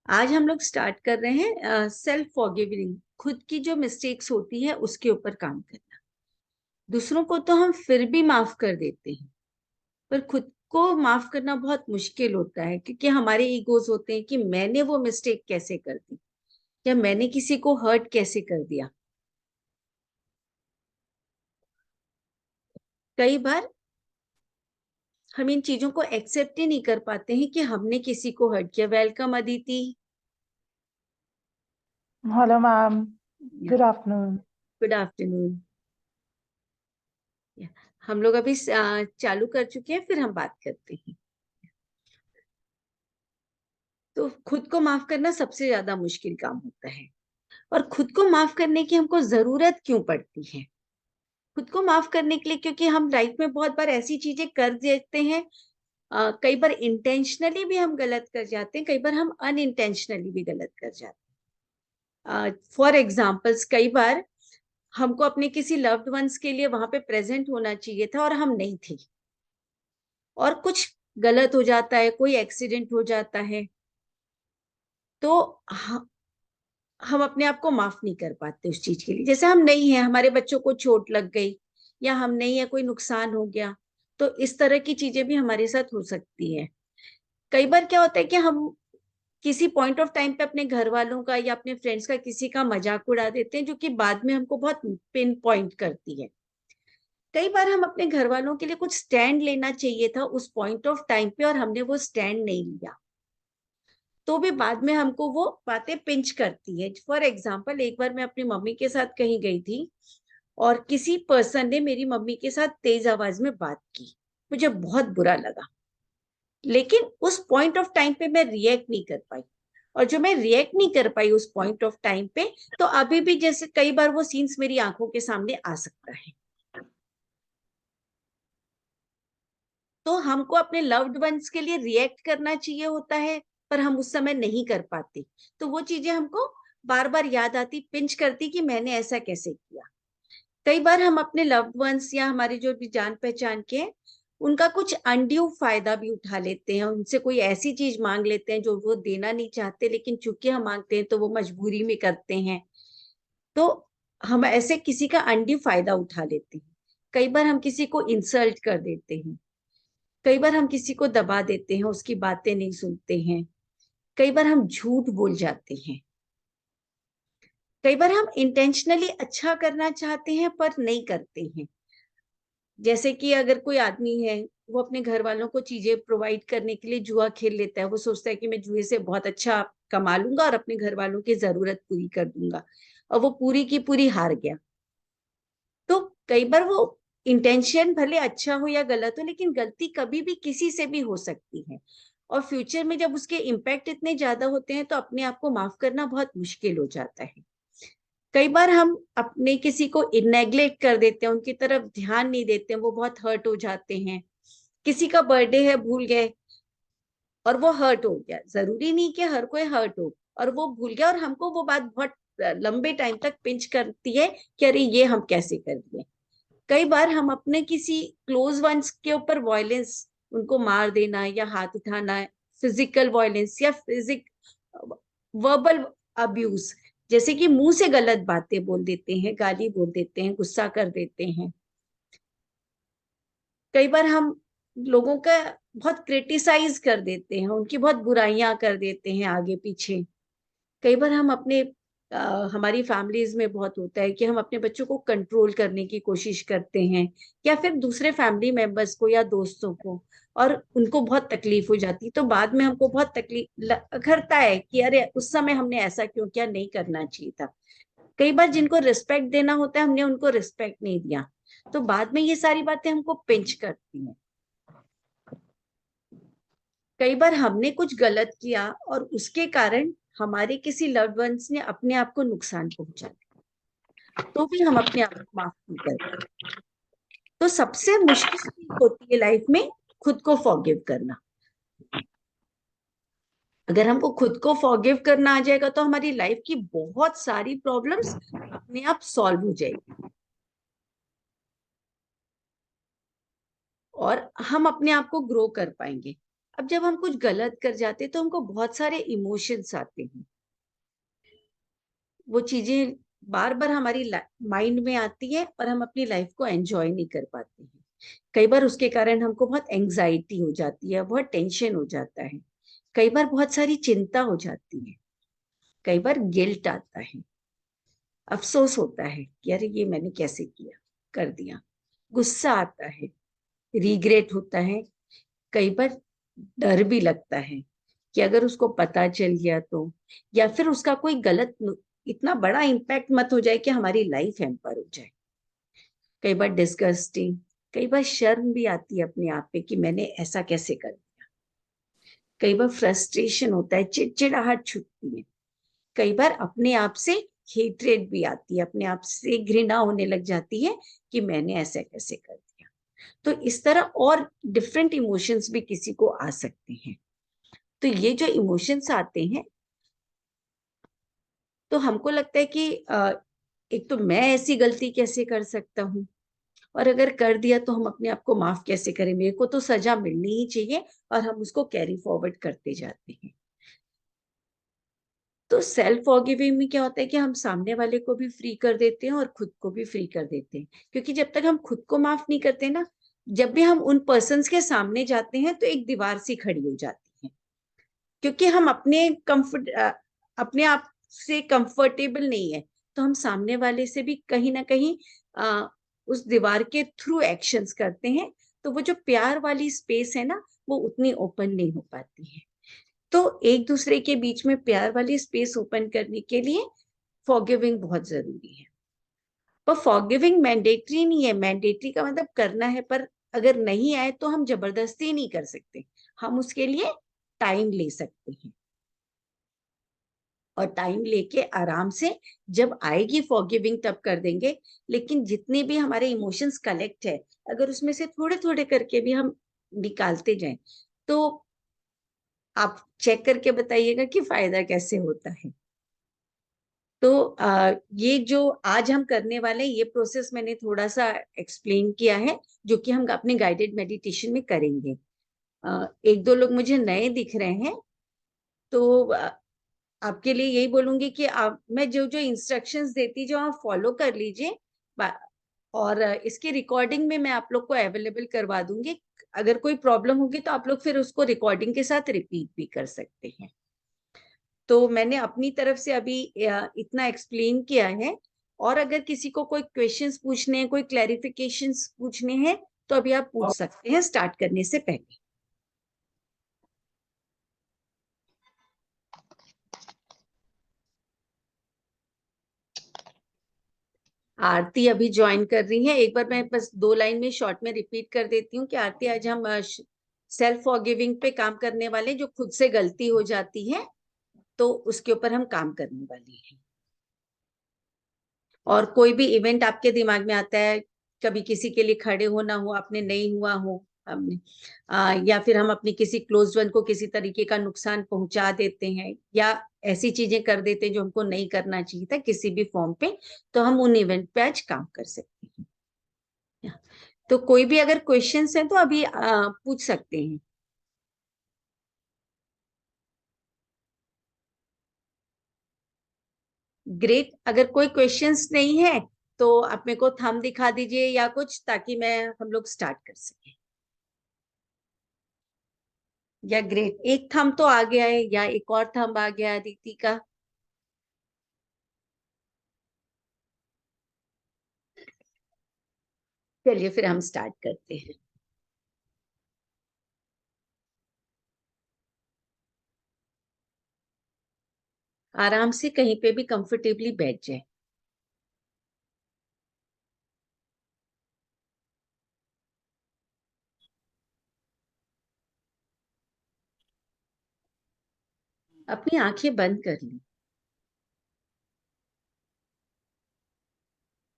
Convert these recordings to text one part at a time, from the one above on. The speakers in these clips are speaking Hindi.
आज हम लोग स्टार्ट कर रहे हैं सेल्फ फॉरगिविंग। खुद की जो मिस्टेक्स होती है उसके ऊपर काम करना। दूसरों को तो हम फिर भी माफ कर देते हैं, पर खुद को माफ करना बहुत मुश्किल होता है, क्योंकि हमारे ईगोज होते हैं कि मैंने वो मिस्टेक कैसे कर दी, या मैंने किसी को हर्ट कैसे कर दिया। कई बार हम इन चीजों को एक्सेप्ट ही नहीं कर पाते हैं कि हमने किसी को हर्ट किया। Welcome Aditi. Hello, ma'am. Good afternoon. Good afternoon. हम लोग अभी चालू कर चुके हैं, फिर हम बात करते हैं। तो खुद को माफ करना सबसे ज्यादा मुश्किल काम होता है। और खुद को माफ करने की हमको जरूरत क्यों पड़ती है? खुद को माफ करने के लिए, क्योंकि हम लाइफ में बहुत बार ऐसी चीजें कर देते हैं। कई बार इंटेंशनली भी हम गलत कर जाते हैं, कई बार हम अनइंटेंशनली भी गलत कर जाते हैं। फॉर एग्जाम्पल्स, कई बार हमको अपने किसी लव्ड वंस के लिए वहां पे प्रेजेंट होना चाहिए था और हम नहीं थे, और कुछ गलत हो जाता है, कोई एक्सीडेंट हो जाता है, तो हम अपने आप को माफ नहीं कर पाते उस चीज के लिए। जैसे हम नहीं है, हमारे बच्चों को चोट लग गई, या हम नहीं है, कोई नुकसान हो गया, तो इस तरह की चीजें भी हमारे साथ हो सकती है। कई बार क्या होता है कि हम किसी पॉइंट ऑफ टाइम पे अपने घर वालों का या अपने फ्रेंड्स का किसी का मजाक उड़ा देते हैं, जो कि बाद में हमको बहुत पिन पॉइंट करती है। कई बार हम अपने घर वालों के लिए कुछ स्टैंड लेना चाहिए था उस पॉइंट ऑफ टाइम पे, और हमने वो स्टैंड नहीं लिया, तो भी बाद में हमको वो बातें पिंच करती है। फॉर एग्जाम्पल, एक बार मैं अपनी मम्मी के साथ कहीं गई थी, और किसी पर्सन ने मेरी मम्मी के साथ तेज आवाज में बात की। मुझे बहुत बुरा लगा, लेकिन उस पॉइंट ऑफ टाइम पे मैं रिएक्ट नहीं कर पाई। और जो मैं रिएक्ट नहीं कर पाई उस पॉइंट ऑफ टाइम पे, तो अभी भी जैसे कई बार वो सीन्स मेरी आंखों के सामने आ सकता है। तो हमको अपने लव्ड वंस के लिए रिएक्ट करना चाहिए होता है, पर हम उस समय नहीं कर पाते। तो वो चीजें हमको बार बार याद आती, पिंच करती कि मैंने ऐसा कैसे किया। कई बार हम अपने लव्ड वंस या हमारे जो भी जान पहचान के हैं, उनका कुछ अनड्यू फायदा भी उठा लेते हैं। उनसे कोई ऐसी चीज मांग लेते हैं जो वो देना नहीं चाहते, लेकिन चूंकि हम मांगते हैं तो वो मजबूरी में करते हैं। तो हम ऐसे किसी का अनड्यू फायदा उठा लेते हैं। कई बार हम किसी को इंसल्ट कर देते हैं। कई बार हम किसी को दबा देते हैं, उसकी बातें नहीं सुनते हैं। कई बार हम झूठ बोल जाते हैं। कई बार हम इंटेंशनली अच्छा करना चाहते हैं पर नहीं करते हैं। जैसे कि अगर कोई आदमी है, वो अपने घर वालों को चीजें प्रोवाइड करने के लिए जुआ खेल लेता है। वो सोचता है कि मैं जुए से बहुत अच्छा कमा लूंगा और अपने घर वालों की जरूरत पूरी कर दूंगा, और वो पूरी की पूरी हार गया। तो कई बार वो इंटेंशन भले अच्छा हो या गलत हो, लेकिन गलती कभी भी किसी से भी हो सकती है। और फ्यूचर में जब उसके इम्पैक्ट इतने ज्यादा होते हैं, तो अपने आप को माफ करना बहुत मुश्किल हो जाता है। कई बार हम अपने किसी को नेग्लेक्ट कर देते हैं, उनकी तरफ ध्यान नहीं देते हैं, वो बहुत हर्ट हो जाते हैं। किसी का बर्थडे है, भूल गए, और वो हर्ट हो गया। जरूरी नहीं कि हर कोई हर्ट हो, और वो भूल गया, और हमको वो बात बहुत लंबे टाइम तक पिंच करती है कि अरे ये हम कैसे कर दिए। कई बार हम अपने किसी क्लोज वंस के ऊपर वायलेंस, उनको मार देना या हाथ उठाना, फिजिकल वायलेंस या वर्बल अब्यूज, जैसे कि मुंह से गलत बातें बोल देते हैं, गाली बोल देते हैं, गुस्सा कर देते हैं। कई बार हम लोगों का बहुत क्रिटिसाइज कर देते हैं, उनकी बहुत बुराइयां कर देते हैं आगे पीछे। कई बार हम अपने हमारी फैमिलीज में बहुत होता है कि हम अपने बच्चों को कंट्रोल करने की कोशिश करते हैं, या फिर दूसरे फैमिली मेंबर्स को या दोस्तों को, और उनको बहुत तकलीफ हो जाती। तो बाद में हमको बहुत तकलीफ करता है कि अरे उस समय हमने ऐसा क्यों किया, नहीं करना चाहिए था। कई बार जिनको रिस्पेक्ट देना होता है, हमने उनको रिस्पेक्ट नहीं दिया, तो बाद में ये सारी बातें हमको पिंच करती हैं। कई बार हमने कुछ गलत किया, और उसके कारण हमारे किसी लव्ड वंस ने अपने आप को नुकसान पहुंचा दिया, तो भी हम अपने आप को माफ नहीं कर पाते। तो सबसे मुश्किल चीज होती है लाइफ में खुद को फॉरगिव करना। अगर हमको खुद को फॉरगिव करना आ जाएगा, तो हमारी लाइफ की बहुत सारी प्रॉब्लम्स अपने आप सॉल्व हो जाएगी, और हम अपने आप को ग्रो कर पाएंगे। अब जब हम कुछ गलत कर जाते तो हमको बहुत सारे इमोशंस आते हैं, वो चीजें बार बार हमारी माइंड में आती है और हम अपनी लाइफ को एंजॉय नहीं कर पाते हैं। कई बार उसके कारण हमको बहुत एंजाइटी हो जाती है, बहुत टेंशन हो जाता है, कई बार बहुत सारी चिंता हो जाती है, कई बार गिल्ट आता है, अफसोस होता है कि अरे ये मैंने कैसे किया, कर दिया, गुस्सा आता है, रिग्रेट होता है, कई बार डर भी लगता है कि अगर उसको पता चल गया तो, या फिर उसका कोई गलत इतना बड़ा इम्पैक्ट मत हो जाए कि हमारी लाइफ हैम्पर हो जाए। कई बार डिस्गस्टिंग, कई बार शर्म भी आती है अपने आप पे कि मैंने ऐसा कैसे कर दिया। कई बार फ्रस्ट्रेशन होता है, चिड़चिड़ाहट छूटती है, कई बार अपने आप से हेट्रेड भी आती है, अपने आप से घृणा होने लग जाती है कि मैंने ऐसा कैसे कर दिया। तो इस तरह और डिफरेंट इमोशंस भी किसी को आ सकते हैं। तो ये जो इमोशंस आते हैं, तो हमको लगता है कि एक तो मैं ऐसी गलती कैसे कर सकता हूँ, और अगर कर दिया तो हम अपने आप को माफ कैसे करें, मेरे को तो सजा मिलनी ही चाहिए, और हम उसको कैरी फॉरवर्ड करते जाते हैं। तो सेल्फ फॉरगिविंग में क्या होता है कि हम सामने वाले को भी फ्री कर देते हैं और खुद को भी फ्री कर देते हैं, क्योंकि जब तक हम खुद को माफ नहीं करते ना, जब भी हम उन पर्सन्स के सामने जाते हैं तो एक दीवार सी खड़ी हो जाती है, क्योंकि हम अपने आप से कंफर्टेबल नहीं है, तो हम सामने वाले से भी कहीं ना कहीं आ, उस दीवार के थ्रू एक्शंस करते हैं, तो वो जो प्यार वाली स्पेस है ना, वो उतनी ओपन नहीं हो पाती है। तो एक दूसरे के बीच में प्यार वाली स्पेस ओपन करने के लिए फॉरगिविंग बहुत जरूरी है। पर फॉरगिविंग मैंडेटरी नहीं है, मैंडेटरी का मतलब करना है, पर अगर नहीं आए तो हम जबरदस्ती नहीं कर सकते, हम उसके लिए टाइम ले सकते हैं, और टाइम लेके आराम से जब आएगी फॉरगिविंग तब कर देंगे। लेकिन जितने भी हमारे इमोशंस कलेक्ट है, अगर उसमें से थोड़े थोड़े करके भी हम निकालते जाएं, तो आप चेक करके बताइएगा कि फायदा कैसे होता है। तो ये जो आज हम करने वाले हैं, ये प्रोसेस मैंने थोड़ा सा एक्सप्लेन किया है, जो कि हम अपने गाइडेड मेडिटेशन में करेंगे। एक दो लोग मुझे नए दिख रहे हैं, तो आपके लिए यही बोलूंगी कि आप, मैं जो जो इंस्ट्रक्शंस देती जो आप फॉलो कर लीजिए, और इसकी रिकॉर्डिंग में मैं आप लोग को अवेलेबल करवा दूंगी। अगर कोई प्रॉब्लम होगी तो आप लोग फिर उसको रिकॉर्डिंग के साथ रिपीट भी कर सकते हैं। तो मैंने अपनी तरफ से अभी इतना एक्सप्लेन किया है, और अगर किसी को कोई क्वेश्चंस पूछने हैं, कोई क्लैरिफिकेशंस पूछने हैं, तो अभी आप पूछ सकते हैं स्टार्ट करने से पहले। आरती अभी ज्वाइन कर रही है। एक बार मैं बस दो लाइन में शॉर्ट में रिपीट कर देती हूँ कि आरती, आज हम सेल्फ फॉरगिविंग पे काम करने वाले, जो खुद से गलती हो जाती है तो उसके ऊपर हम काम करने वाले हैं। और कोई भी इवेंट आपके दिमाग में आता है, कभी किसी के लिए खड़े होना हो, आपने नहीं हुआ हो, हमने या फिर हम अपनी किसी क्लोज वन को किसी तरीके का नुकसान पहुंचा देते हैं, या ऐसी चीजें कर देते हैं जो हमको नहीं करना चाहिए था किसी भी फॉर्म पे, तो हम उन इवेंट पे आज काम कर सकते हैं। तो कोई भी अगर क्वेश्चंस हैं तो अभी पूछ सकते हैं। ग्रेट, अगर कोई क्वेश्चंस नहीं है तो आप मेरे को थंब दिखा दीजिए या कुछ, ताकि मैं हम लोग स्टार्ट कर सकें। या ग्रेट, एक थंब तो आ गया है, या एक और थंब आ गया अदिति का। चलिए फिर हम स्टार्ट करते हैं। आराम से कहीं पे भी कंफर्टेबली बैठ जाए। अपनी आंखें बंद कर ली।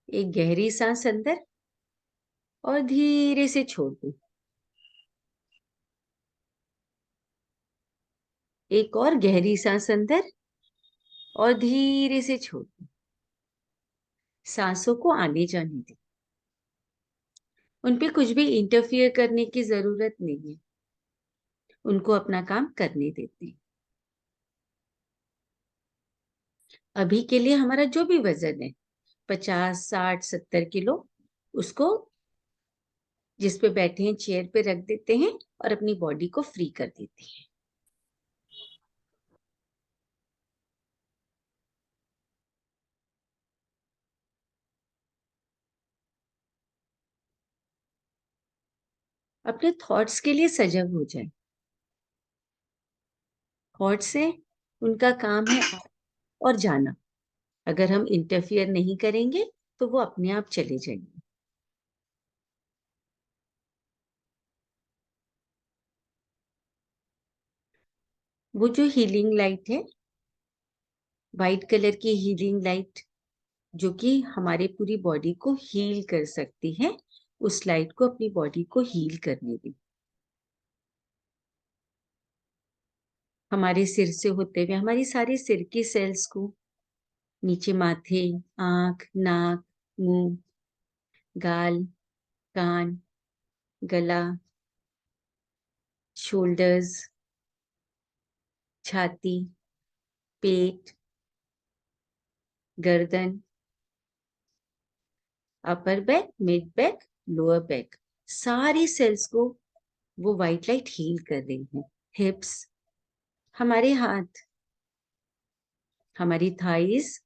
एक गहरी सांस अंदर और धीरे से छोड़ दो। एक और गहरी सांस अंदर और धीरे से छोड़ दो। सांसों को आने जाने दो, उन पे कुछ भी इंटरफियर करने की जरूरत नहीं है। उनको अपना काम करने देते हैं। अभी के लिए हमारा जो भी वजन है 50, 60, 70 किलो, उसको जिस पे बैठे हैं चेयर पे रख देते हैं और अपनी बॉडी को फ्री कर देते हैं। अपने थॉट्स के लिए सजग हो जाए। थॉट्स है, उनका काम है और जाना। अगर हम इंटरफियर नहीं करेंगे तो वो अपने आप चले जाएंगे। वो जो हीलिंग लाइट है, वाइट कलर की हीलिंग लाइट, जो कि हमारे पूरी बॉडी को हील कर सकती है, उस लाइट को अपनी बॉडी को हील करने दें। हमारे सिर से होते हुए हमारी सारी सिर की सेल्स को, नीचे माथे, आंख, नाक, मुंह, गाल, कान, गला, शोल्डर्स, छाती, पेट, गर्दन, upper back, mid back, lower back, सारी सेल्स को वो व्हाइट लाइट हील कर रही है। हिप्स, हमारे हाथ, हमारी थाइस,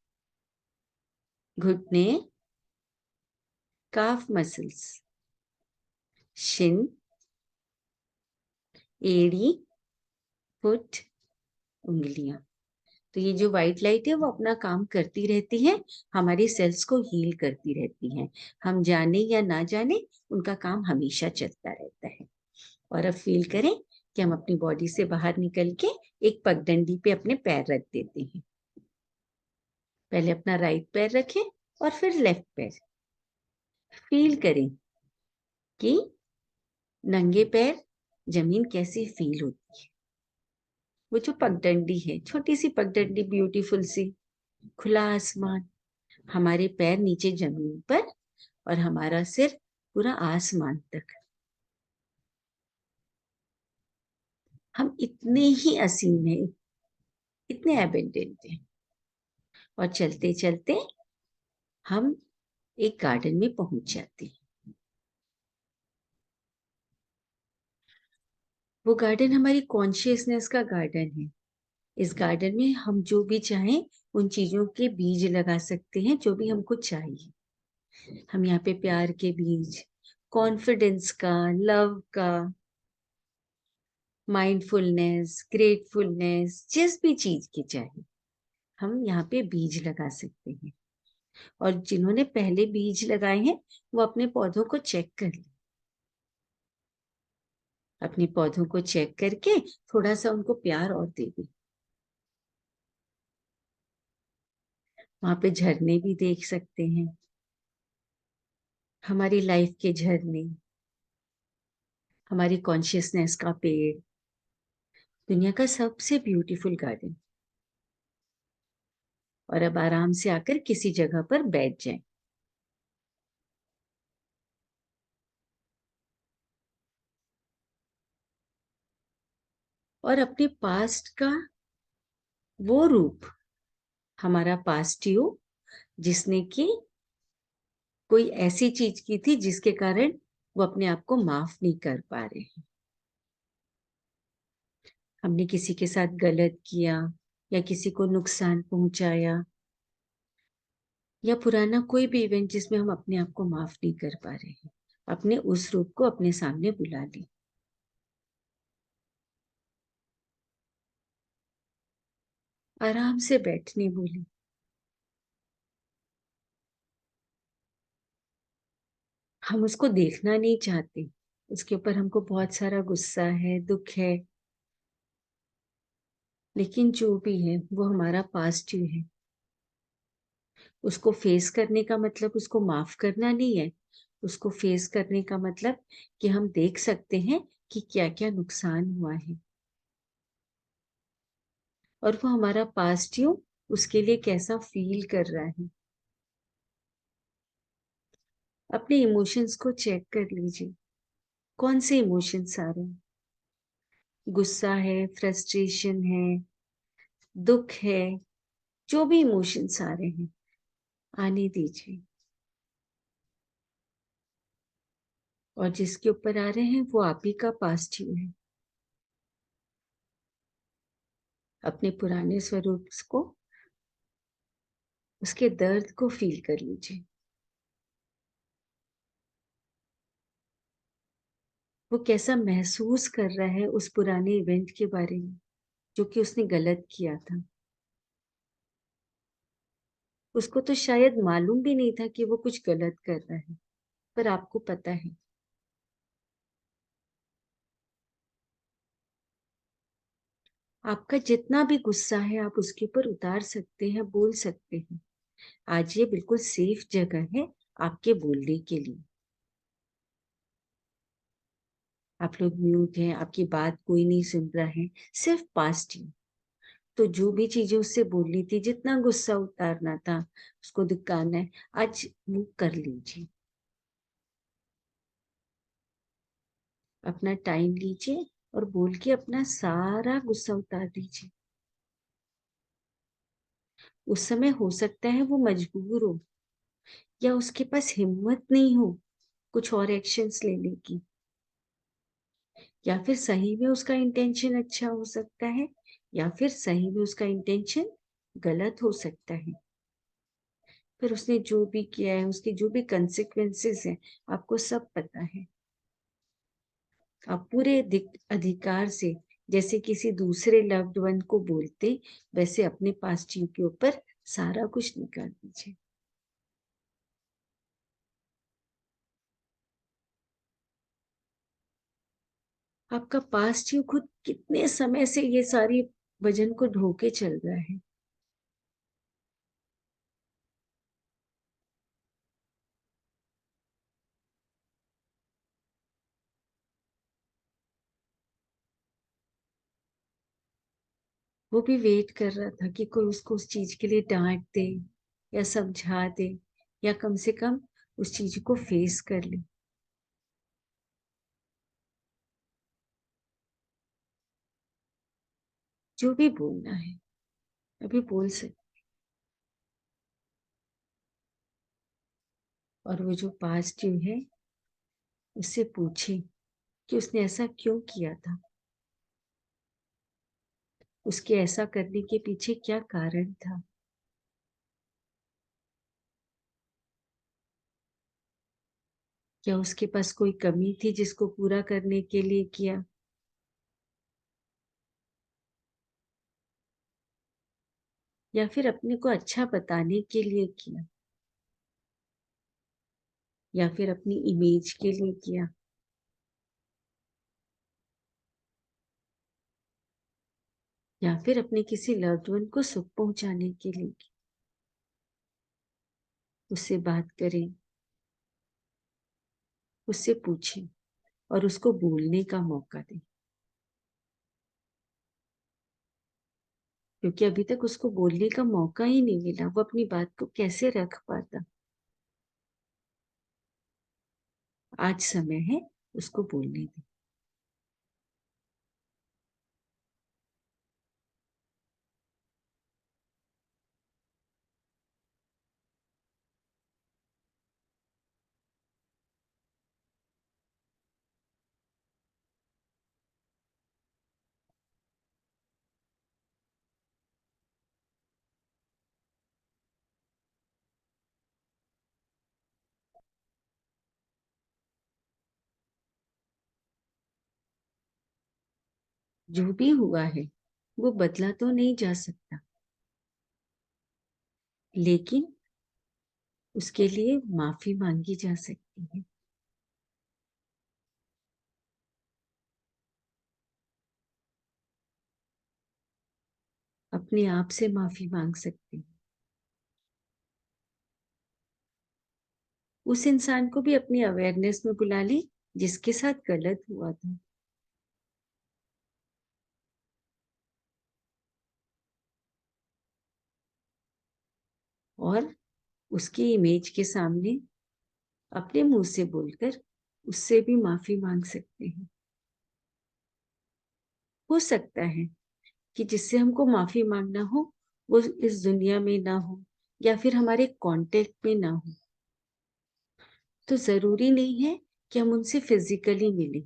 घुटने, काफ मसल्स, शिन, एड़ी, फुट, उंगलियां। तो ये जो व्हाइट लाइट है वो अपना काम करती रहती है, हमारी सेल्स को हील करती रहती है। हम जाने या ना जाने, उनका काम हमेशा चलता रहता है। और अब फील करें कि हम अपनी बॉडी से बाहर निकल के एक पगडंडी पे अपने पैर रख देते हैं। पहले अपना राइट पैर रखें और फिर लेफ्ट पैर। फील करें कि नंगे पैर जमीन कैसी फील होती है। वो जो पगडंडी है, छोटी सी पगडंडी, ब्यूटीफुल सी, खुला आसमान, हमारे पैर नीचे जमीन पर और हमारा सिर पूरा आसमान तक। हम इतने ही असीम हैं, इतने एबेंडेंट हैं। और चलते चलते हम एक गार्डन में पहुंच जाते हैं। वो गार्डन हमारी कॉन्शियसनेस का गार्डन है। इस गार्डन में हम जो भी चाहें उन चीजों के बीज लगा सकते हैं, जो भी हमको चाहिए। हम यहाँ पे प्यार के बीज, कॉन्फिडेंस का, लव का, माइंडफुलनेस, ग्रेटफुलनेस, जिस भी चीज की चाहे हम यहाँ पे बीज लगा सकते हैं। और जिन्होंने पहले बीज लगाए हैं वो अपने पौधों को चेक कर लें। अपने पौधों को चेक करके थोड़ा सा उनको प्यार और दे दें। वहां पे झरने भी देख सकते हैं, हमारी लाइफ के झरने, हमारी कॉन्शियसनेस का पेड़, दुनिया का सबसे ब्यूटीफुल गार्डन। और अब आराम से आकर किसी जगह पर बैठ जाएं। और अपने पास्ट का वो रूप, हमारा पास्ट यू, जिसने कि कोई ऐसी चीज की थी जिसके कारण वो अपने आप को माफ नहीं कर पा रहे हैं। हमने किसी के साथ गलत किया या किसी को नुकसान पहुंचाया, या पुराना कोई भी इवेंट जिसमें हम अपने आप को माफ नहीं कर पा रहे हैं, अपने उस रूप को अपने सामने बुला लें। आराम से बैठने बोले। हम उसको देखना नहीं चाहते, उसके ऊपर हमको बहुत सारा गुस्सा है, दुख है, लेकिन जो भी है वो हमारा पास्ट ही है। उसको फेस करने का मतलब उसको माफ करना नहीं है। उसको फेस करने का मतलब कि हम देख सकते हैं कि क्या क्या नुकसान हुआ है, और वो हमारा पास्ट यू उसके लिए कैसा फील कर रहा है। अपने इमोशंस को चेक कर लीजिए, कौन से इमोशंस आ रहे हैं। गुस्सा है, फ्रस्ट्रेशन है, दुख है, जो भी इमोशंस आ रहे हैं आने दीजिए। और जिसके ऊपर आ रहे हैं वो आप ही का पास्ट यू है। अपने पुराने स्वरूप को, उसके दर्द को फील कर लीजिए। वो कैसा महसूस कर रहा है उस पुराने इवेंट के बारे में जो कि उसने गलत किया था। उसको तो शायद मालूम भी नहीं था कि वो कुछ गलत कर रहा है, पर आपको पता है। आपका जितना भी गुस्सा है आप उसके ऊपर उतार सकते हैं, बोल सकते हैं। आज ये बिल्कुल सेफ जगह है आपके बोलने के लिए। आप लोग म्यूट हैं, आपकी बात कोई नहीं सुन रहा है, सिर्फ पास्ट यू। तो जो भी चीजें उससे बोलनी थी, जितना गुस्सा उतारना था, उसको दिखाना है, आज वो कर लीजिए। अपना टाइम लीजिए और बोल के अपना सारा गुस्सा उतार दीजिए। उस समय हो सकता है वो मजबूर हो या उसके पास हिम्मत नहीं हो कुछ और एक्शंस लेने की, या फिर सही में उसका इंटेंशन अच्छा हो सकता है, या फिर सही में उसका इंटेंशन गलत हो सकता है। फिर उसने जो भी किया है, उसके जो भी कंसिक्वेंसेस हैं, आपको सब पता है। आप पूरे अधिकार से, जैसे किसी दूसरे लव्ड वन को बोलते, वैसे अपने पास्ट यू के ऊपर सारा कुछ निकाल दीजिए। आपका पास्ट यू खुद कितने समय से ये सारी वजन को ढो के चल रहा है। वो भी वेट कर रहा था कि कोई उसको उस चीज के लिए डांट दे या समझा दे, या कम से कम उस चीज को फेस कर ले। जो भी बोलना है अभी बोल सकते। और वो जो पास्ट यू है उससे पूछे कि उसने ऐसा क्यों किया था, उसके ऐसा करने के पीछे क्या कारण था। क्या उसके पास कोई कमी थी जिसको पूरा करने के लिए किया, या फिर अपने को अच्छा बताने के लिए किया, या फिर अपनी इमेज के लिए किया, या फिर अपने किसी लव्ड वन को सुख पहुंचाने के लिए किया। उससे बात करें, उससे पूछें और उसको बोलने का मौका दें, क्योंकि अभी तक उसको बोलने का मौका ही नहीं मिला। वो अपनी बात को कैसे रख पाता। आज समय है उसको बोलने दें। जो भी हुआ है वो बदला तो नहीं जा सकता, लेकिन उसके लिए माफी मांगी जा सकती है। अपने आप से माफी मांग सकते हैं। उस इंसान को भी अपनी अवेयरनेस में बुला ली जिसके साथ गलत हुआ था, और उसकी इमेज के सामने अपने मुंह से बोलकर उससे भी माफी मांग सकते हैं। हो सकता है कि जिससे हमको माफी मांगना हो वो इस दुनिया में ना हो या फिर हमारे कांटेक्ट में ना हो, तो जरूरी नहीं है कि हम उनसे फिजिकली मिलें,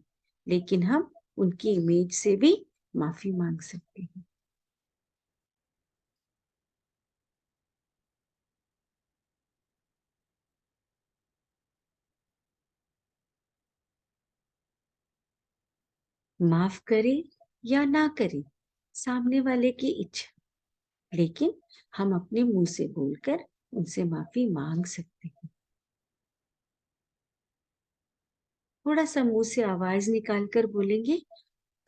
लेकिन हम उनकी इमेज से भी माफी मांग सकते हैं। माफ करे या ना करे सामने वाले की इच्छा, लेकिन हम अपने मुंह से बोलकर उनसे माफी मांग सकते हैं। थोड़ा सा मुंह से आवाज निकाल कर बोलेंगे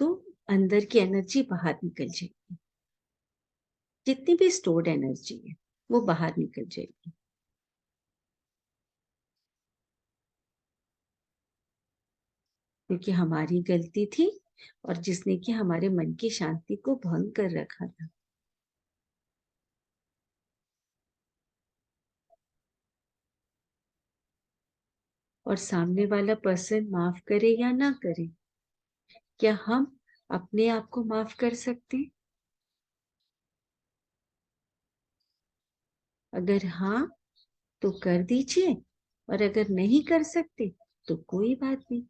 तो अंदर की एनर्जी बाहर निकल जाएगी, जितनी भी स्टोर्ड एनर्जी है वो बाहर निकल जाएगी। क्योंकि हमारी गलती थी और जिसने कि हमारे मन की शांति को भंग कर रखा था। और सामने वाला पर्सन माफ करे या ना करे, क्या हम अपने आप को माफ कर सकते हैं? अगर हाँ तो कर दीजिए, और अगर नहीं कर सकते तो कोई बात नहीं।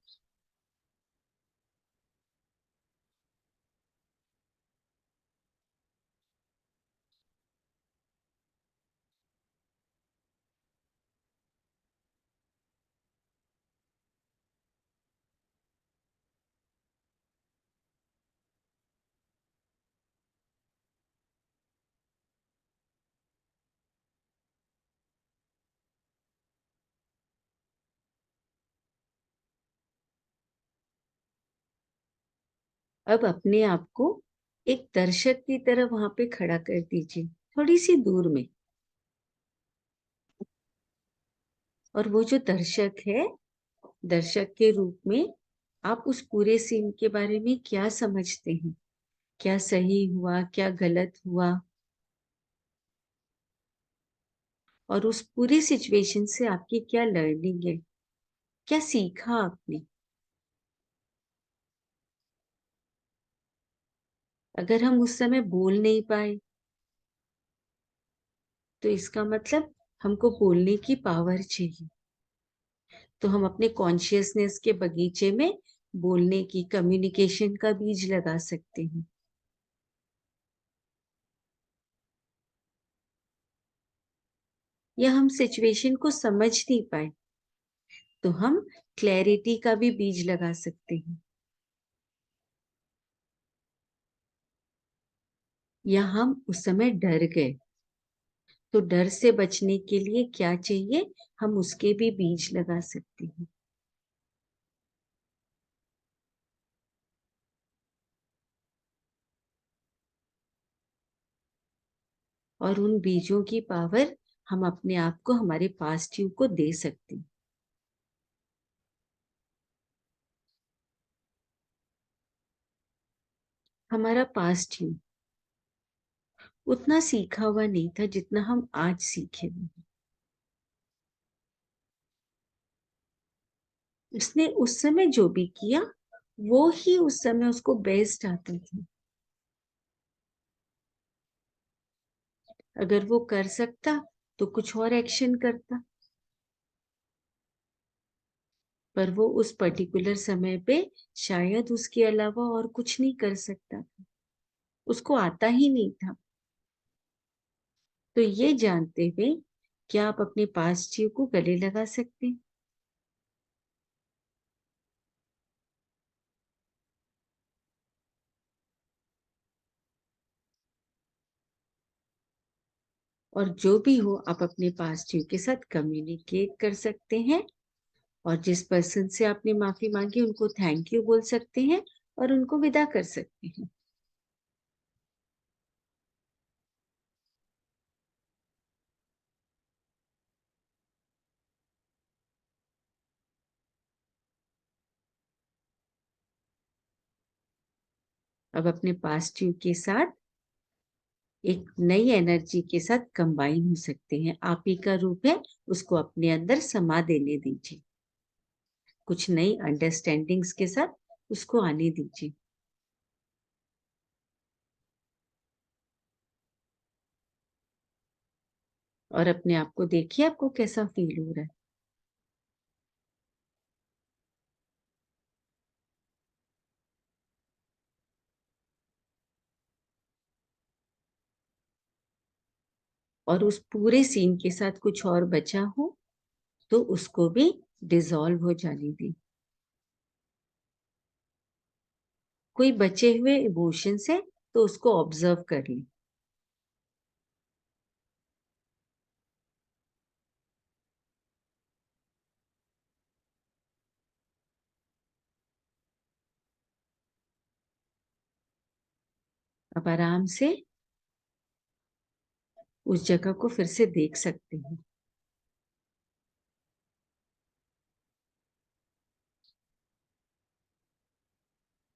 अब अपने आप को एक दर्शक की तरह वहां पे खड़ा कर दीजिए, थोड़ी सी दूर में। और वो जो दर्शक है, दर्शक के रूप में आप उस पूरे सीन के बारे में क्या समझते हैं? क्या सही हुआ, क्या गलत हुआ, और उस पूरी सिचुएशन से आपकी क्या लर्निंग है, क्या सीखा आपने? अगर हम उस समय बोल नहीं पाए तो इसका मतलब हमको बोलने की पावर चाहिए। तो हम अपने कॉन्शियसनेस के बगीचे में बोलने की, कम्युनिकेशन का बीज लगा सकते हैं। या हम सिचुएशन को समझ नहीं पाए तो हम क्लैरिटी का भी बीज लगा सकते हैं। या हम उस समय डर गए तो डर से बचने के लिए क्या चाहिए, हम उसके भी बीज लगा सकते हैं। और उन बीजों की पावर हम अपने आप को, हमारे पास्ट यू को दे सकते हैं। हमारा पास्ट यू उतना सीखा हुआ नहीं था जितना हम आज सीखे हुए हैं। उसने उस समय जो भी किया वो ही उस समय उसको बेस्ट आता था। अगर वो कर सकता तो कुछ और एक्शन करता, पर वो उस पर्टिकुलर समय पे शायद उसके अलावा और कुछ नहीं कर सकता था, उसको आता ही नहीं था। तो ये जानते हुए क्या आप अपने पास्ट यू को गले लगा सकते हैं? और जो भी हो आप अपने पास्ट यू के साथ कम्युनिकेट कर सकते हैं, और जिस पर्सन से आपने माफी मांगी उनको थैंक यू बोल सकते हैं और उनको विदा कर सकते हैं। अब अपने पास्ट यू के साथ एक नई एनर्जी के साथ कंबाइन हो सकते हैं। आप ही का रूप है, उसको अपने अंदर समा देने दीजिए, कुछ नई अंडरस्टैंडिंग्स के साथ उसको आने दीजिए। और अपने आप को देखिए, आपको कैसा फील हो रहा है। और उस पूरे सीन के साथ कुछ और बचा हो तो उसको भी डिसॉल्व हो जाने दें। कोई बचे हुए इमोशंस है तो उसको ऑब्जर्व कर लें। अब आराम से उस जगह को फिर से देख सकते हैं।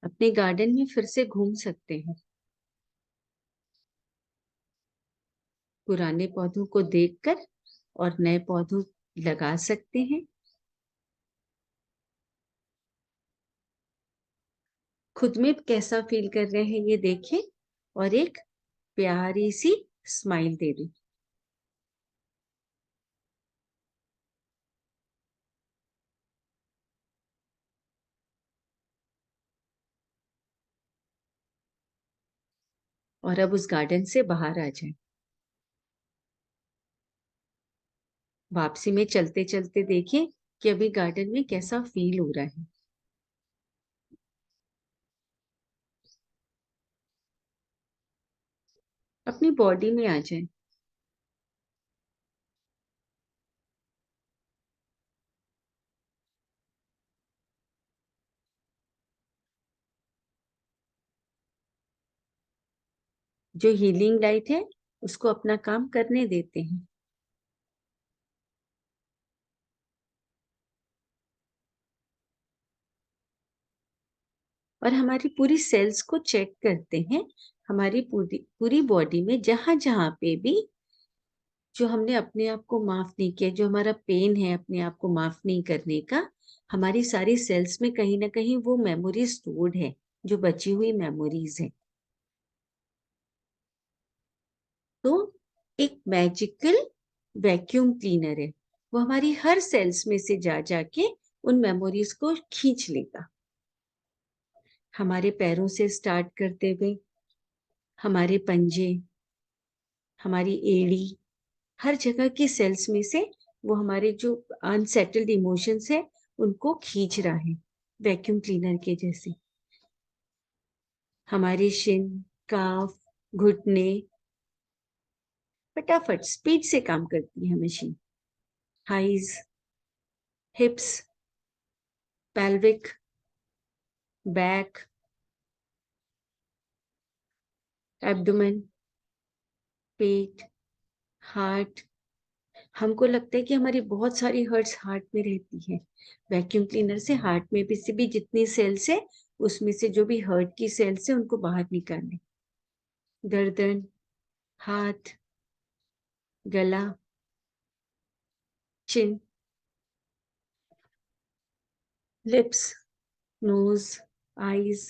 अपने गार्डन में फिर से घूम सकते हैं। पुराने पौधों को देखकर और नए पौधों लगा सकते हैं। खुद में कैसा फील कर रहे हैं ये देखें और एक प्यारी सी स्माइल दे दें। और अब उस गार्डन से बाहर आ जाएं। वापसी में चलते चलते देखिए कि अभी गार्डन में कैसा फील हो रहा है। अपनी बॉडी में आ जाएं। जो हीलिंग लाइट है उसको अपना काम करने देते हैं। और हमारी पूरी सेल्स को चेक करते हैं। हमारी पूरी पूरी बॉडी में जहां जहां पे भी जो हमने अपने आप को माफ नहीं किया, जो हमारा पेन है अपने आप को माफ नहीं करने का, हमारी सारी सेल्स में कहीं ना कहीं वो मेमोरी स्टोर्ड है, जो बची हुई मेमोरीज है। तो एक मैजिकल वैक्यूम क्लीनर है, वो हमारी हर सेल्स में से जा जाके उन मेमोरीज को खींच लेगा। हमारे पैरों से स्टार्ट करते हुए हमारे पंजे, हमारी एड़ी, हर जगह की सेल्स में से वो हमारे जो अनसेटल्ड इमोशंस है उनको खींच रहा है, वैक्यूम क्लीनर के जैसे। हमारी शिन, काफ, घुटने फटाफट स्पीड से काम करती है machine. Thighs, hips, pelvic, back, abdomen, पेट, हार्ट। हमको लगता है कि हमारी बहुत सारी हर्ट्स हार्ट में रहती है। वैक्यूम क्लीनर से हार्ट में भी से भी जितनी सेल्स है उसमें से जो भी हर्ट की सेल्स है उनको बाहर निकालने। गर्दन, हाथ, गला, चिन, लिप्स, नोज, आईज,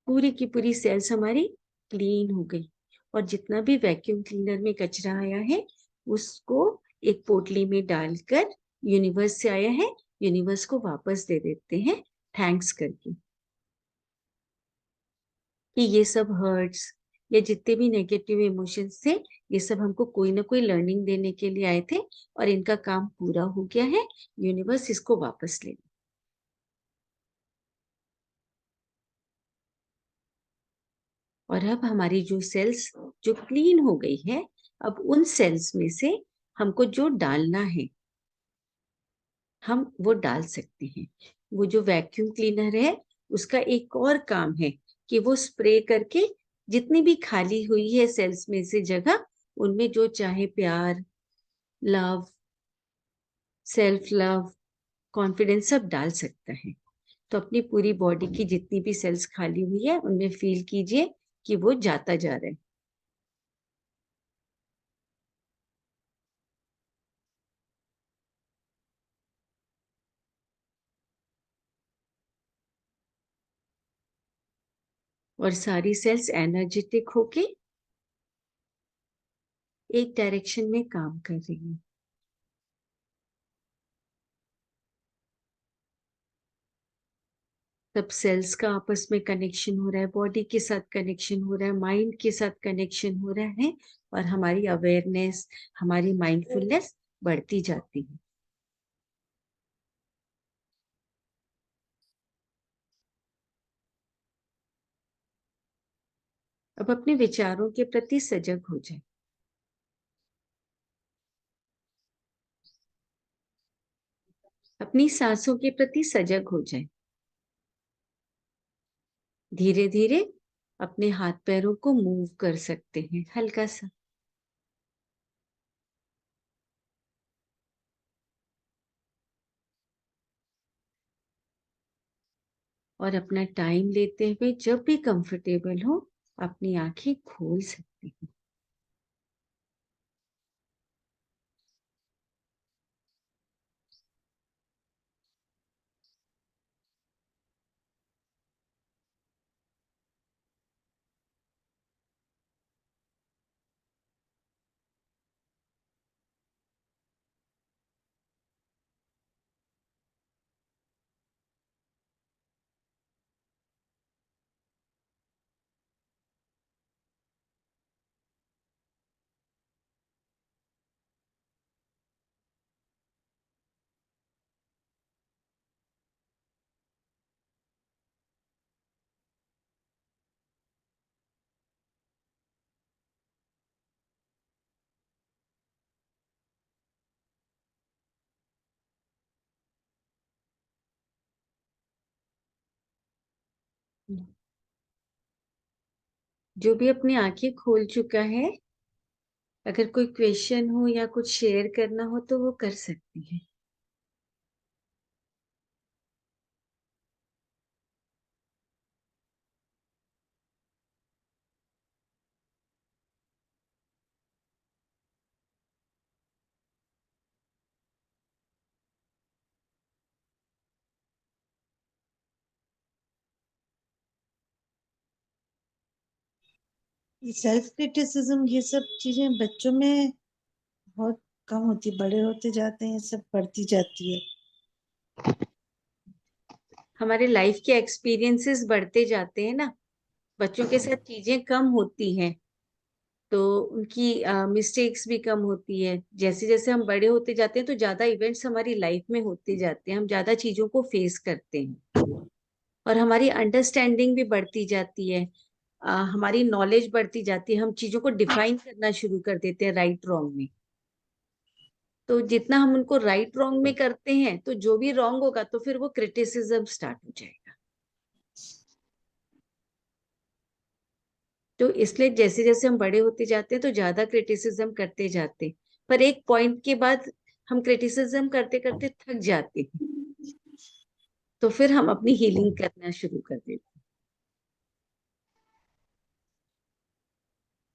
पूरी की पूरी सेल्स हमारी क्लीन हो गई। और जितना भी वैक्यूम क्लीनर में कचरा आया है उसको एक पोटली में डालकर, यूनिवर्स से आया है, यूनिवर्स को वापस दे देते हैं थैंक्स करके कि ये सब हर्ट्स या जितने भी नेगेटिव इमोशंस थे ये सब हमको कोई ना कोई लर्निंग देने के लिए आए थे और इनका काम पूरा हो गया है, यूनिवर्स इसको वापस ले। और अब हमारी जो सेल्स जो क्लीन हो गई है, अब उन सेल्स में से हमको जो डालना है हम वो डाल सकते हैं। वो जो वैक्यूम क्लीनर है उसका एक और काम है कि वो स्प्रे करके जितनी भी खाली हुई है सेल्स में से जगह, उनमें जो चाहे प्यार, लव, सेल्फ लव, कॉन्फिडेंस सब डाल सकता है। तो अपनी पूरी बॉडी की जितनी भी सेल्स खाली हुई है उनमें फील कीजिए कि वो जाता जा रहा है। और सारी सेल्स एनर्जेटिक होके एक डायरेक्शन में काम कर रही हूँ। सब सेल्स का आपस में कनेक्शन हो रहा है, बॉडी के साथ कनेक्शन हो रहा है, माइंड के साथ कनेक्शन हो रहा है, और हमारी अवेयरनेस, हमारी माइंडफुलनेस बढ़ती जाती है। अब अपने विचारों के प्रति सजग हो जाए। अपनी सांसों के प्रति सजग हो जाए। धीरे धीरे अपने हाथ पैरों को मूव कर सकते हैं, हल्का सा। और अपना टाइम लेते हुए जब भी कंफर्टेबल हो अपनी आंखें खोल सकते हैं। जो भी अपनी आंखें खोल चुका है, अगर कोई क्वेश्चन हो या कुछ शेयर करना हो तो वो कर सकती है। सेल्फ क्रिटिसिज्म ये सब चीजें बच्चों में बहुत कम होती, बड़े होते जाते हैं सब बढ़ती जाती है। हमारे लाइफ के एक्सपीरियंसेस बढ़ते जाते हैं ना, बच्चों के साथ चीजें कम होती हैं तो उनकी मिस्टेक्स भी कम होती है। जैसे जैसे हम बड़े होते जाते हैं तो ज्यादा इवेंट्स हमारी लाइफ में होते जाते हैं, हम ज्यादा चीजों को फेस करते हैं और हमारी अंडरस्टैंडिंग भी बढ़ती जाती है। हमारी नॉलेज बढ़ती जाती है, हम चीजों को डिफाइन करना शुरू कर देते हैं राइट रॉन्ग में। तो जितना हम उनको राइट रॉन्ग में करते हैं तो जो भी रॉन्ग होगा तो फिर वो क्रिटिसिज्म स्टार्ट हो जाएगा। तो इसलिए जैसे जैसे हम बड़े होते जाते हैं तो ज्यादा क्रिटिसिज्म करते जाते हैं, पर एक पॉइंट के बाद हम क्रिटिसिज्म करते करते थक जाते हैं, तो फिर हम अपनी हीलिंग करना शुरू कर देते हैं।